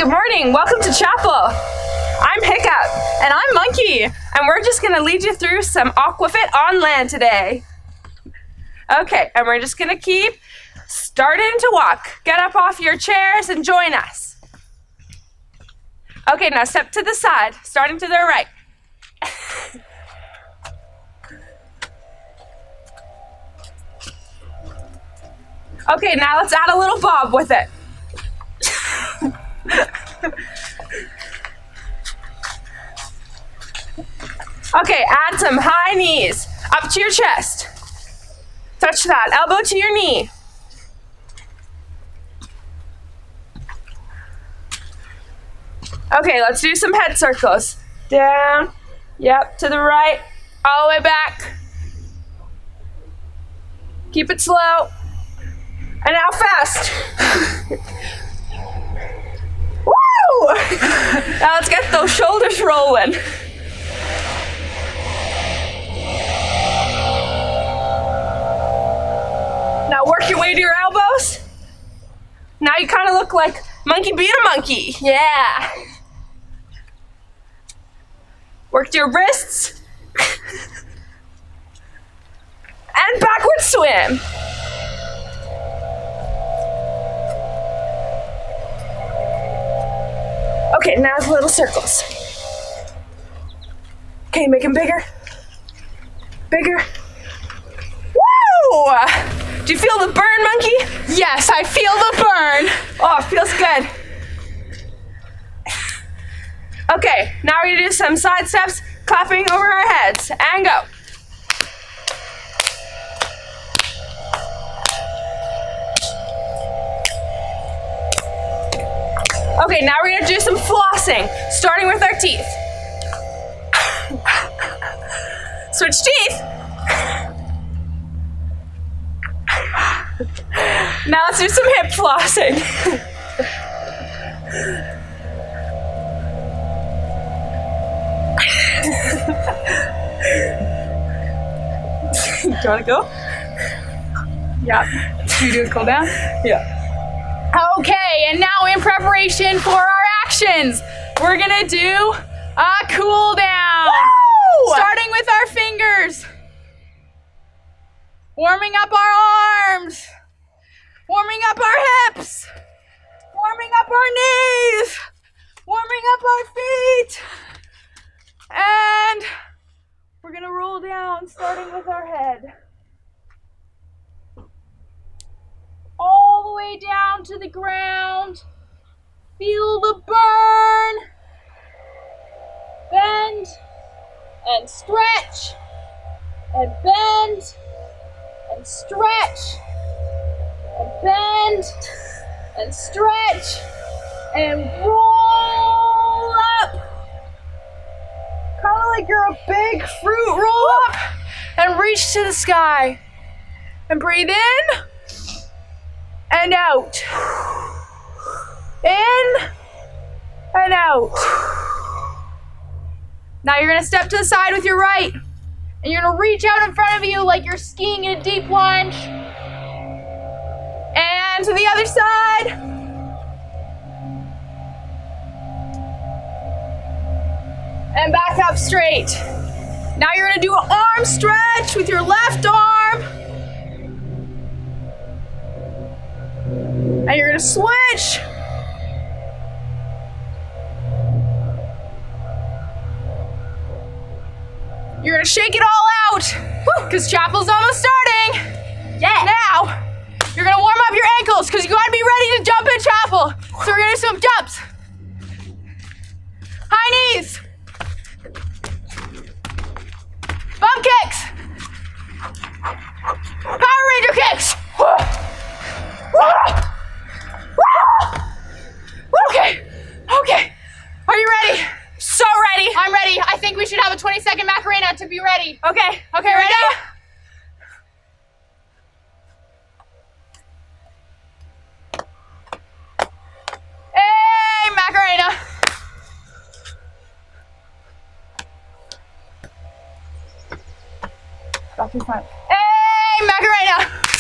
good morning. Welcome to chapel. I'm Hiccup. And I'm Monkey. And we're just going to lead you through some aquafit on land today. Okay, and we're just going to keep starting to walk. Get up off your chairs and join us. Okay, now step to the side, starting to the right. Okay, now let's add a little bob with it. Okay, add some high knees up to your chest. Touch that elbow to your knee. Okay, let's do some head circles. Down, yep, to the right, all the way back. Keep it slow. And now fast. Woo! Now let's get those shoulders rolling. Now work your way to your elbows. Now you kind of look like monkey being a monkey. Yeah. Work your wrists. And backward swim. Okay, now it's little circles. Okay, make them bigger. Bigger. Woo! Do you feel the burn, Monkey? Yes, I feel the burn. Oh, it feels good. Okay, now we're gonna do some side steps, clapping over our heads, and go. Okay, now we're gonna do some flossing, starting with our teeth. Switch teeth. Now let's do some hip flossing. Do you wanna go? Yeah. Should we do a cool down? Yeah. Okay, and now in preparation for our actions, we're gonna do a cool down. Woo! Starting with our fingers. Warming up our arms. Warming up our hips. Warming up our knees. Warming up our feet. And we're gonna roll down, starting with our head. All the way down to the ground. Feel the burn. Bend and stretch and bend and stretch and bend and stretch and roll up. Kind of like you're a big fruit. Roll up and reach to the sky. And breathe in. And out. In and out. Now you're gonna step to the side with your right, and you're gonna reach out in front of you like you're skiing in a deep lunge. And to the other side. And back up straight. Now you're gonna do an arm stretch with your left arm. And you're gonna switch. You're gonna shake it all out, because chapel's almost starting. Yeah. Now, you're gonna warm up your ankles, because you gotta be ready to jump in chapel. So we're gonna do some jumps. High knees. Bump kicks. Power Ranger kicks. Okay. Are you ready? So ready. I'm ready. I think we should have a 20-second Macarena to be ready. Okay, Ready? Hey, Macarena. Back in front. Hey, Macarena.